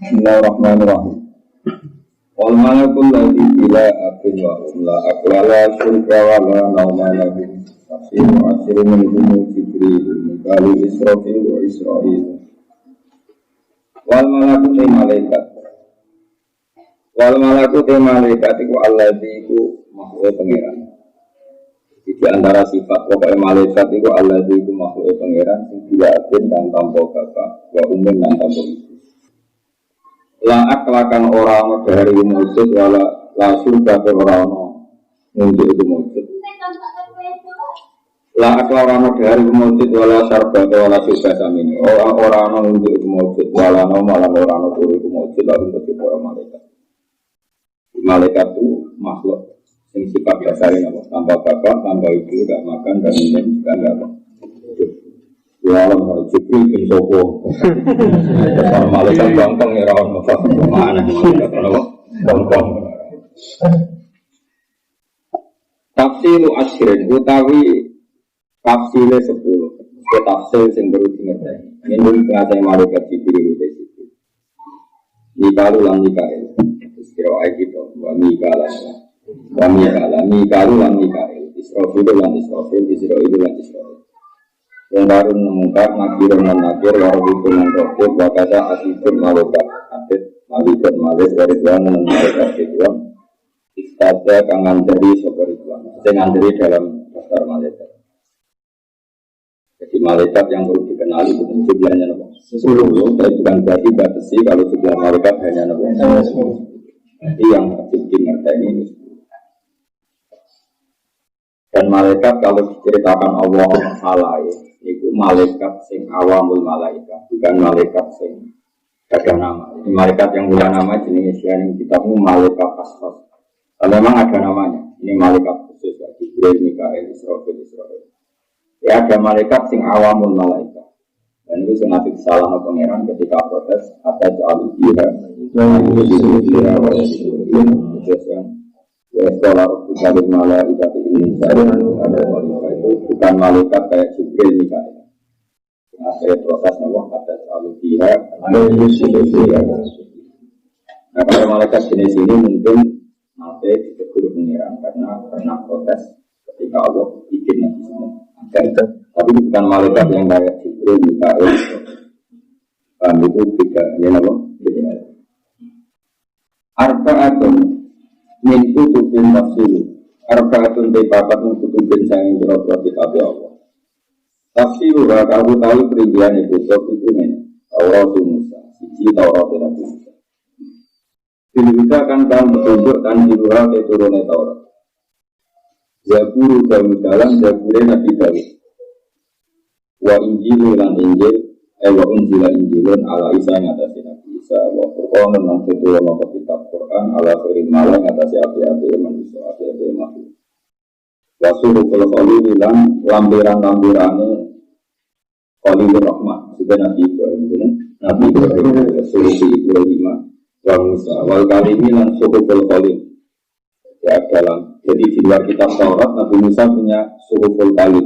Bismillahirrahmanirrahim. Wal malakul ladzi bila akil wa la aqlala syurga wa la nauma lahu. Asiru min Jibril Mikalu Israfil wa Israil. Wal malakut malaikat. Wal malakut malaikat iku alladzi iku makhluk pangeran. Di antara sifat pokok malaikat itu alladzi iku makhluk pangeran sing diatur dan tanpa bapak wa umum dan tanpa ibu. La aklakan orang dari wujud wala la surga orang wujud itu wujud. La aklakan dari wujud wala sarba wala surga samini. Orang wujud itu wujud wala malah orang itu wujud lalu ketika orang malaikat. Malaikat itu makhluk yang sifat dasarnya apa? Tanpa bapak, tanpa ibu, tidak makan dan minum juga tidak apa. Ya Allah, kalau Jibril bin Sopo, kalau malaikat bangkang ya rawan mana? Bangkang. Tafsir asyirin, utawi tafsirnya 10. Tafsir yang baru dimengerti. Ini pengajian malaikat Jibril itu. Mikalu lan Mikael. Kira gitu, wa Mikalah. Wa Mikalu lan Mikael. Israfil lan Israfil, Israil lan Israil. Yang baru menemukan nakir dan nakir warahmatullahi wabarakatuh wakasa asifun malaikat atit malaikat malaikat waridwan dan malaikat ridwan istada kangen dari sobaridwan dengan dari dalam daftar malaikat. Jadi malaikat yang perlu dikenali bukan jumlahnya 10, tapi bukan berarti batasi kalau jumlah malaikat hanya 10. Jadi yang wajib dimengerti ini. Dan malaikat kalau diceritakan Allah salah itu malaikat sing awamul malaikat, bukan malaikat sing ada nama. Ini malaikat yang punya nama jenis yang kitabmu malaikat asfas. Kalau memang ada namanya, ini malaikat khusus ya, Jibril, Mikael, Israfil, Israil. Ya ada malaikat sing awamul malaikat. Dan itu sengaja salah pangeran ketika protes ada jauh dia, sekolah bukan malaikat ini ada malaikat itu bukan malaikat kayak Jibril Mikael. Akhirnya proses nawah kata selalu dia nah kalau malaikat jenis ini mungkin nanti ditegur pengiran karena pernah protes ketika Allah bikin nanti semua tapi bukan malaikat yang kayak Jibril Mikael. Itu tiga ya nama Arba'atun min kutubin tafsir. Arba'atun tepakat min kutubin sanging berobro kitab Allah. Tafsir wa kamu tahu perincian itu topik ini. Taurat Musa, siji Taurat Nabi Musa. Bila kan petunjuk dan diluar turunnya Taurat. Zabur Dawud dalam Zabur Nabi Dawud. Wa Injil lan Injil, wa unzila Injilun ala Isa yang atas Nabi Isa. Wa Quran lan turunnya kitab Quran ala khairin malang atas api-api manusia api-api makhluk. Wasuruh kalau bilang lampiran-lampirannya Khalilur Rahman sudah Nabi Ibrahim Nabi Ibrahim suruh Ibrahim wa Musa wal kalimi lan suruh Khalil ya dalam jadi di luar kitab Taurat Nabi Musa punya suruh Khalil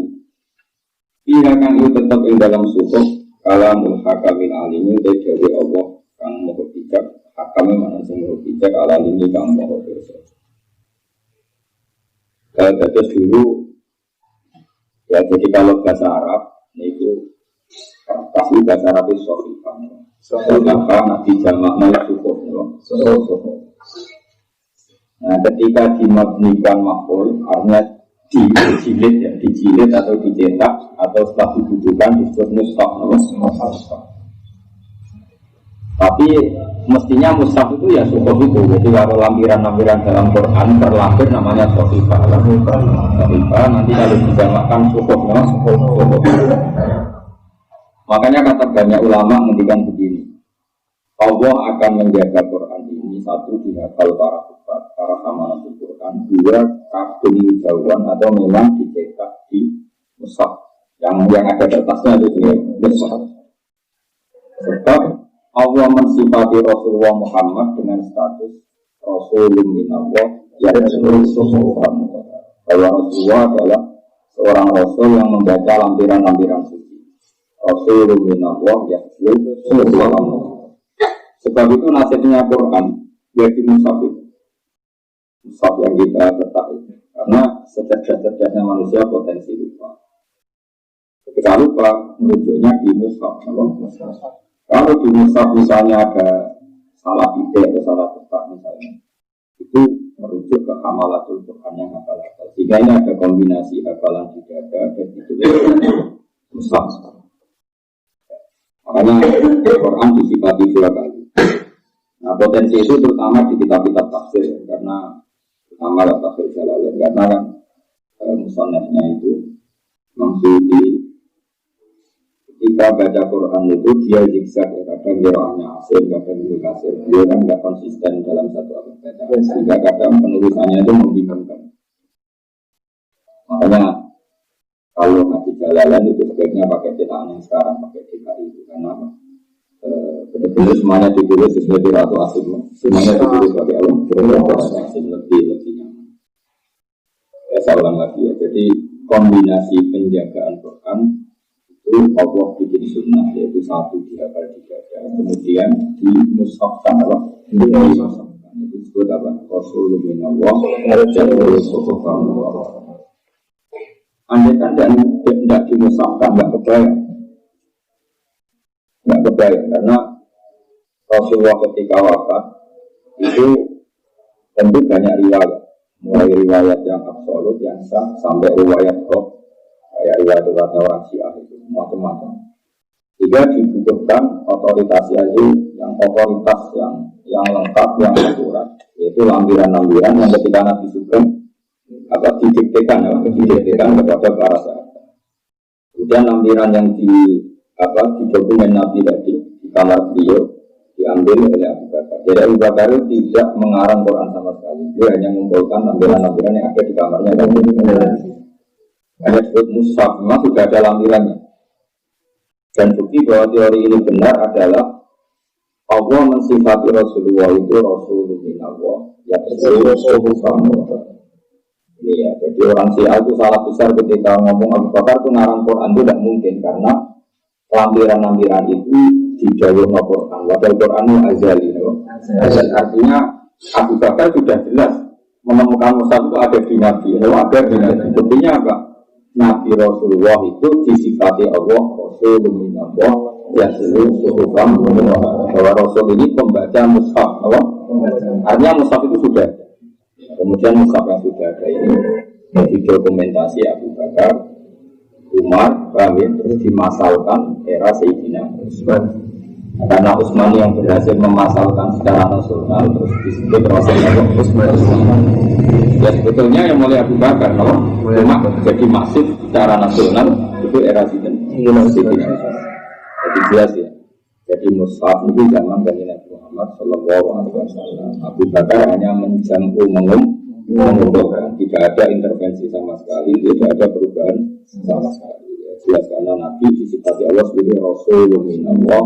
ia kan itu tetap di dalam suruh kalamul hakamin alimi dari Allah kang mau bijak hakamnya mana sing mau bijak alimi kang mau bijak. Terus dulu ya jadi kalau bahasa Arab itu pasti bahasa Arab itu sohifah sohifah nabi jamaknya sohifah. Nah ketika dimabnikan maf'ul artinya dijilid ya dijilid atau dicetak atau setelah dibutuhkan disebut mushaf. Tapi mestinya mushaf itu ya suhuf itu. Jadi kalau lampiran-lampiran dalam Quran terlampir namanya sohifah. Sohifah nanti kalau dijamakkan suhuf. Makanya kata banyak ulama menghentikan begini. Allah akan menjaga Quran ini satu dihafal para kubat, para hamalah Quran. Dua kagum jauhan atau memang dicetak di mushaf. Yang ada kertasnya itu di mushaf. Sebab Allah mensifati Rasulullah Muhammad dengan status Rasulun minallah yang Rasulullah. Bahwa Rasulullah adalah seorang Rasul yang membaca lampiran-lampiran suci. Rasulun minallah yang Rasulullah. Sebab itu nasibnya Quran jadi mushaf itu. Mushaf yang kita letak itu. Karena secerdas-cerdasnya manusia potensi lupa. Ketika lupa, merujuknya di mushaf. Kalau di mushaf misalnya ada salah ide atau salah tepat misalnya, itu merujuk ke hamalatul Quran yang hafal-hafal. Sehingga ini ada kombinasi hafalan di dada dan itu mushaf. Makanya Quran disifati dua kali. Nah, potensi itu terutama di kitab-kitab tafsir, karena terutama tafsir Jalalain, karena kan musannafnya itu Maksudi ketika baca Quran itu dia zigzag, kadang qiraatnya asing, kadang kasir. Dia kan nggak konsisten dalam satu bacaan, sehingga kadang penulisannya itu membingungkan. Makanya kalau ngaji Jalalain itu sebaiknya pakai cetakan yang sekarang, pakai DKI itu. Karena apa? Benar-benar semuanya ditulis sesuai qiraat asing. Semuanya ditulis pakai Allah, qiraat asing lebih nyaman. Ya saya ulang lagi ya. Jadi kombinasi penjagaan Quran itu Allah bikin sunnah, yaitu satu dihafal di dada, kemudian di mushafkan Allah. Itu disebut apa? Rasulullah minallah jatuh sokofanullah. Andai kan tidak dimusafkan, nggak kebayang, karena Rasulullah ketika wafat itu tentu banyak riwayat, mulai riwayat yang absolut, yang sah, sampai riwayat kok, kayak riwayat orang Syiah itu macam-macam. Jika dibutuhkan otoritas yang otoritas yang lengkap, yang akurat, yaitu lampiran-lampiran yang ketika Nabi Sugeng didiktekan kepada para sahabat. Kemudian lampiran yang di dokumen Nabi tadi di kamar beliau diambil oleh Abu Bakar. Jadi Abu Bakar tidak mengarang Quran sama sekali. Dia hanya mengumpulkan lampiran-lampiran yang ada di kamarnya. Hanya disebut mushaf, memang sudah ada lampirannya. Dan bukti bahwa teori ini benar adalah Allah mensifati Rasulullah itu Rasulullah minallah, ya Rasulullah. Ini ya, jadi orang Syiah itu salah besar ketika ngomong Abu Bakar itu ngarang Quran itu tidak mungkin, karena lampiran-lampiran itu dijauh no Quran. Padahal Quran itu azali, artinya Abu Bakar sudah jelas menemukan mushaf itu ada di Nabi. Ada di Nabi. Buktinya apa? Nabi Rasulullah itu disifati Allah Rasulullah ya seluruh bahwa Rasul ini pembaca mushaf. Artinya mushaf itu sudah. Kemudian mushaf yang sudah ada ini didokumentasi Abu Bakar, Umar, terus dimasalkan era Sayyidina Utsman. Karena Utsman yang berhasil memasalkan secara nasional, terus disebut Rasulullah Utsman. Ya sebetulnya yang mulai Abu Bakar, cuma jadi masif secara nasional itu era Sayyidina Utsman. Jadi jelas ya. Jadi mushaf itu zaman dari Nabi Muhammad Sallallahu Alaihi Wasallam. Abu Bakar hanya mengumpulkan, tidak ada intervensi sama sekali, tidak ada perubahan sama sekali. Ya, jelas karena Nabi disifati Allah sebagai Rasulullah minallah.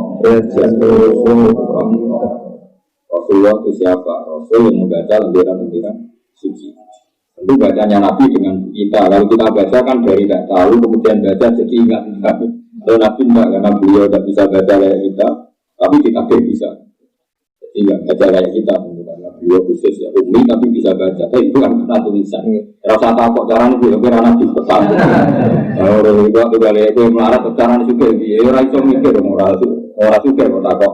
Rasulullah itu siapa? Rasul yang membaca lembaran-lembaran suci. Tentu bacanya Nabi dengan kita. Kalau kita baca kan dari tidak tahu, kemudian baca jadi ingat. Kalau Nabi tidak, karena beliau tidak bisa baca kayak kita, tapi kita bisa. Jadi tidak baca kayak kita, karena beliau khusus ya umi, tapi bisa baca. Tapi itu kan kena tulisan. Rasa takut caranya beliau kira Nabi pesan. Orang itu kembali itu melarat caranya juga. Orang itu mikir orang juga kok takut.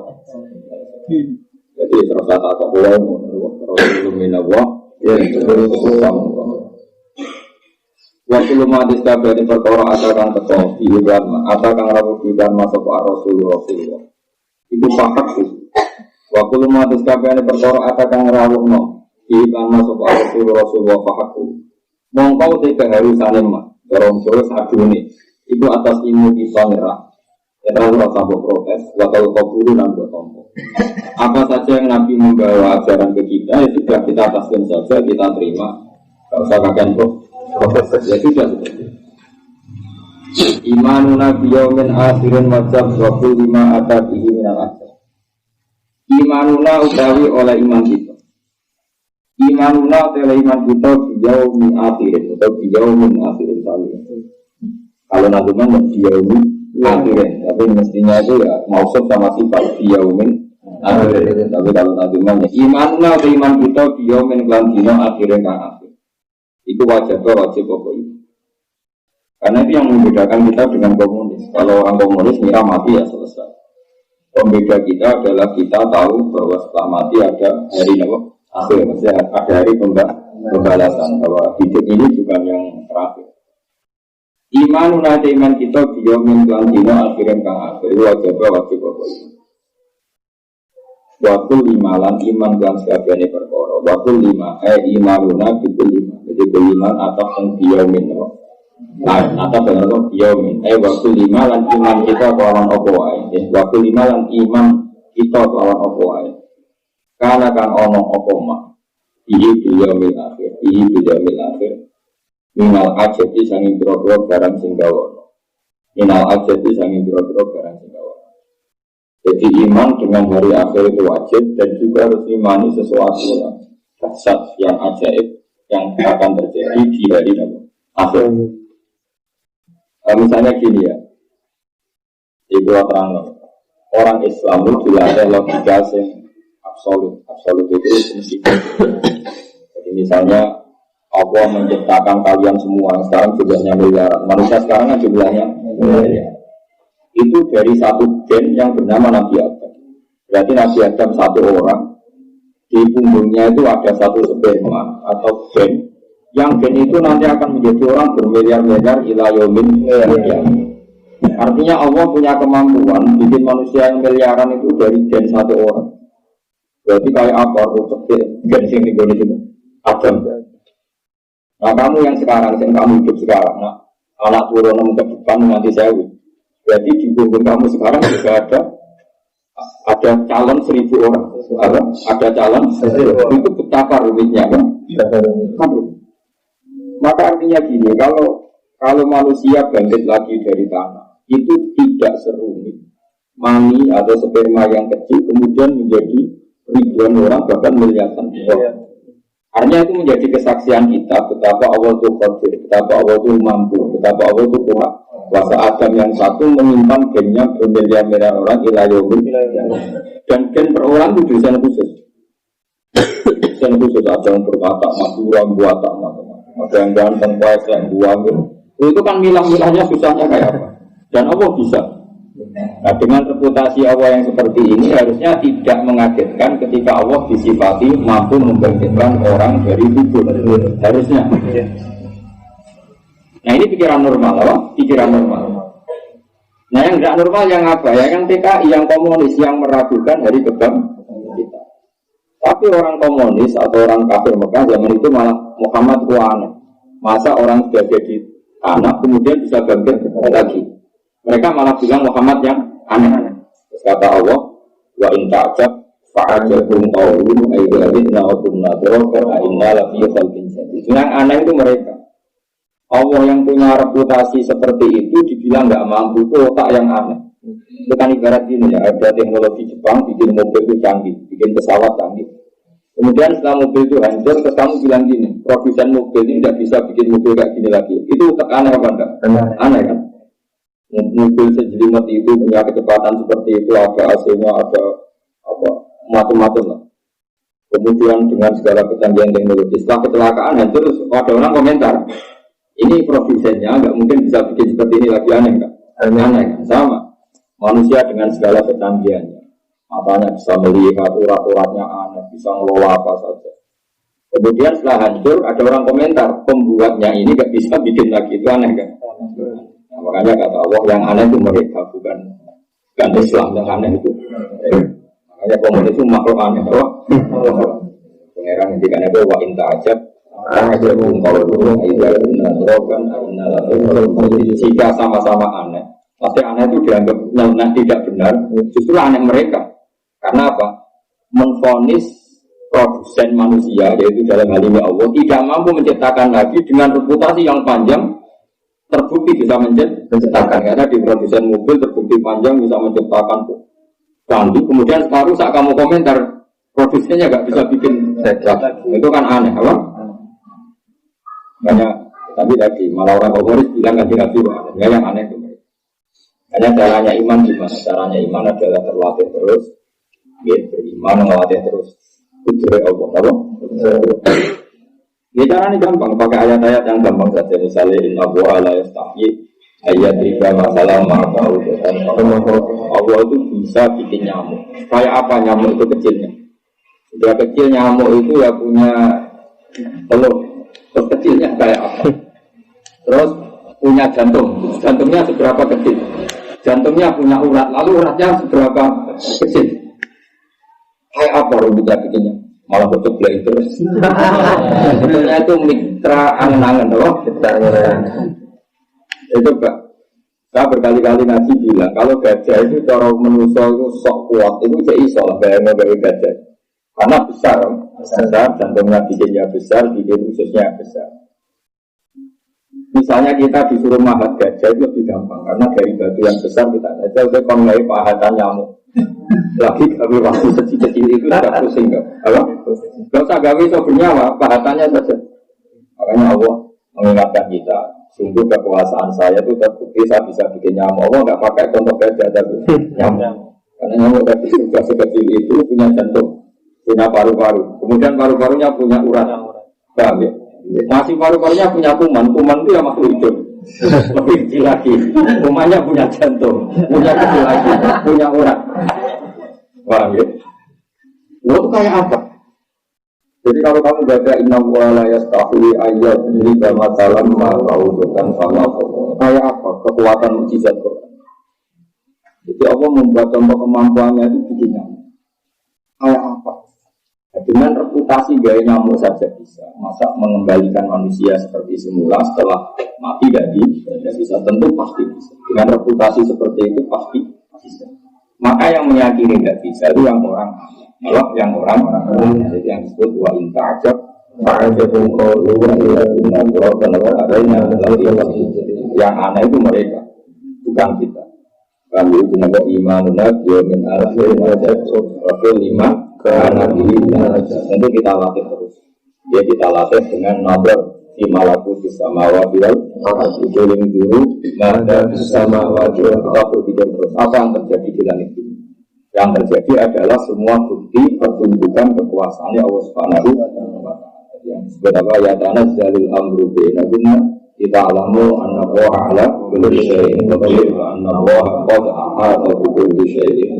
Jadi rasa takut orang minallah ya Rasulullah. Waktu lumatis kabeh ini perkara asalkan teko dihiban asalkan rawu dihiban masuk ke Rasulullah itu pakat sih. Waktu lumatis kabeh ini perkara asalkan rawu dihiban masuk ke Rasulullah pahatku mongkau tiga hari sanemah dorong terus adune itu atas ilmu kita merah kita rasa protes waktu kaburu dan bertompo apa saja yang Nabi membawa ajaran ke kita ya sudah kita taslim saja, kita terima, gak usah kakek ya sudah seperti imanuna biyaumin akhirin wajab 25 atabihi minal ajar. Imanuna utawi oleh iman kita, imanuna oleh iman kita biyaumin akhirin atau biyaumin akhirin sami. Kalau nazuman biyaumin akhirin, tapi mestinya itu ya mausuf sama sifat biyaumin Tapi kalau tadi mana imanna iman kita dia mengelan dino akhirnya kan akhir. Itu wajib pokok itu. Karena itu yang membedakan kita dengan komunis. Kalau orang komunis ngira mati ya selesai. Pembeda kita adalah kita tahu bahwa setelah mati ada hari akhir, maksudnya ada hari pembalasan. Bahwa hidup ini bukan yang terakhir. Iman kita dia mengelan dino akhirnya kan akhir. Wajib pokok itu. Waktu lima lan iman dan sekabiannya perkara. Waktu lima imanuna bikul lima. Jadi beriman atas yang diamin. Atas yang diamin. Waktu lima lan iman kita kawan opoai. Waktu lima lan iman kita kawan opoai. Karena kan ono opoma. Ihi diamin akhir. Minal ajeti sangin biro-biro barang singgawono. Minal ajeti sangin biro-biro barang singgawono. Jadi iman dengan hari akhir itu wajib dan juga harus imani sesuatu yang dahsyat, yang ajaib yang akan terjadi di hari akhir. Misalnya gini ya, ibu terang orang Islam itu dilatih logika yang absolut itu mesti. Jadi misalnya Allah menciptakan kalian semua sekarang jumlahnya miliaran, manusia sekarang kan jumlahnya miliaran. Itu dari satu gen yang bernama Nabi Adam. Berarti Nabi Adam satu orang, di punggungnya itu ada satu sperma atau gen, yang gen itu nanti akan menjadi orang bermiliar-miliar ila yaumin qiyamah. Artinya Allah punya kemampuan bikin manusia yang miliaran itu dari gen satu orang. Berarti kayak apa rujuk gen sing digone itu Adam. Nah kamu yang sekarang, yang kamu hidup sekarang, nah, anak turun ke depan nanti saya. Berarti di punggung kamu sekarang juga ada calon 1.000 orang. Ada calon 1.000. Itu betapa rumitnya kan? Maka artinya gini, kalau manusia bangkit lagi dari tanah, itu tidak serumit mani atau sperma yang kecil kemudian menjadi ribuan orang bahkan miliaran orang. Artinya itu menjadi kesaksian kita betapa Allah itu qadir, betapa Allah itu mampu, betapa Allah itu kuat. Kuasa Adam yang satu menyimpan gennya bermiliar-miliar orang ilayahum dan gen per orang itu desain khusus. Desain khusus ada yang berwatak madura, buatak macam-macam. Ada yang ganteng, kuasa yang buang itu kan milah-milahnya susahnya kayak apa. Dan Allah bisa. Nah dengan reputasi Allah yang seperti ini harusnya tidak mengagetkan ketika Allah disifati mampu membangkitkan orang dari kubur. Harusnya. Nah ini pikiran normal, apa? Pikiran normal. Nah yang tidak normal yang apa? Yang PKI, yang komunis, yang meragukan hari kebangkitan kita. Tapi orang komunis atau orang kafir Mekah zaman itu malah Muhammad itu aneh. Masa orang sudah jadi anak kemudian bisa bangkit lagi. Mereka malah bilang Muhammad yang aneh-aneh. Kata Allah, wa in ta'jab fa'ajakum qawlun ayyuhalladzina kunna dzakara inna lafi khalqin jadid. Yang aneh itu mereka. Allah yang punya reputasi seperti itu dibilang nggak mampu, itu otak yang aneh. Itu kan ibarat gini ya, ada teknologi Jepang bikin mobil itu canggih, bikin pesawat canggih. Kemudian setelah mobil itu hancur, terus kamu bilang gini, produsen mobil ini tidak bisa bikin mobil kayak gini lagi. Itu otak aneh apa enggak? Aneh kan? Mobil sejelimet itu punya kecepatan seperti itu, ada AC-nya, ada apa macam-macam lah. Kemudian dengan segala kecanggihan teknologi, setelah kecelakaan hancur, ada orang komentar. Ini produsennya nggak mungkin bisa bikin seperti ini lagi, aneh kan? Aneh kan? Sama manusia dengan segala kecanggihannya, matanya bisa melihat, urat-uratnya aneh, bisa ngelola apa saja. Kemudian setelah hancur ada orang komentar, pembuatnya ini nggak bisa bikin lagi, itu aneh kan? Nah, makanya kata Allah yang aneh itu mereka, bukan Islam yang aneh itu. Makanya komunis itu makhluk aneh, apa? Pengeran intikannya itu wa inta ajab. Jika sama-sama aneh, pasti aneh itu dianggap tidak benar. Justru aneh mereka. Karena apa? Menvonis produsen manusia, yaitu dalam hal ini Allah, tidak mampu menciptakan lagi dengan reputasi yang panjang. Terbukti bisa menciptakan. Karena di produsen mobil terbukti panjang bisa menciptakan canggih. Kemudian sekarang saat kamu komentar produsennya nggak bisa bikin itu kan aneh, apa? Banyak, tapi tadi malah orang komunis bilang kan tidak biru, ya yang aneh itu. Hanya caranya iman gimana? Caranya iman adalah terlatih terus Ya, beriman ngawati terus kudure Allah, apa? Ya caranya gampang, pakai ayat-ayat yang gampang saja. Misalnya inna wa la yastahi ayat riba masalah maka dan Allah itu bisa bikin nyamuk. Kayak apa nyamuk itu kecilnya? Sudah kecil nyamuk itu ya punya telur. Terus kecilnya kayak apa? Terus punya jantung. Jantungnya seberapa kecil? Jantungnya punya urat. Lalu uratnya seberapa kecil? Kayak apa rumitnya bikinnya? Malah betul belai terus. Sebetulnya itu mitra angen-angen, loh. Itu Pak. Saya berkali-kali ngaji bilang kalau gajah itu cara manusia itu sok kuat itu jadi iso lah bayangnya dari gajah. Karena besar, jantungnya bikinnya besar, bikin ususnya besar. Misalnya kita disuruh mahat gajah itu lebih gampang karena dari batu yang besar kita aja udah kongai pahatan nyamuk. Lagi kami waktu kecil-kecil itu tidak pusing kan? Kalau usah gawe so bernyawa, pahatannya saja. Makanya Allah mengingatkan kita, sungguh kekuasaan saya itu terbukti saya bisa bikin nyamuk. Allah nggak pakai contoh gajah tapi nyamuk. Karena nyamuk tadi juga sekecil itu punya jantung, punya paru-paru, kemudian paru-parunya punya urat. Paham ya? Masih paru-parunya punya kuman, kuman itu yang makhluk hidup. Lebih kecil lagi, kumannya punya jantung, punya kecil lagi, punya urat. Paham ya? Lo kayak apa? Jadi kalau kamu baca inna wa la yastahi ayat riba masalam ma'raudukan sama kayak apa kekuatan mukjizat Quran. Jadi Allah membuat contoh kemampuannya itu bikinnya kayak apa? Dengan reputasi gaya nyamuk saja bisa. Masa mengembalikan manusia seperti semula setelah mati tidak bisa, tentu pasti bisa. Dengan reputasi seperti itu pasti bisa. Maka yang meyakini tidak bisa itu yang orang malah yang orang jadi yang disebut wa intajab fa'ajabun qawlu wa inna yang aneh itu mereka bukan kita. Kami jenaka imanuna yamin al-akhir wa lima karena diri tentu kita latih terus. Ya kita latih dengan nazar di malakuti samawati wal ardi dulu maka samawati wal ardi berpikir terus apa yang terjadi di langit ini. Yang terjadi adalah semua bukti pertunjukan kekuasaannya Allah Subhanahu wa taala. Yang disebut apa ya tanazzalul amru bainahunna kita alamu anna Allaha ala kulli syai'in qadir wa anna Allaha qad ahata bi kulli syai'in.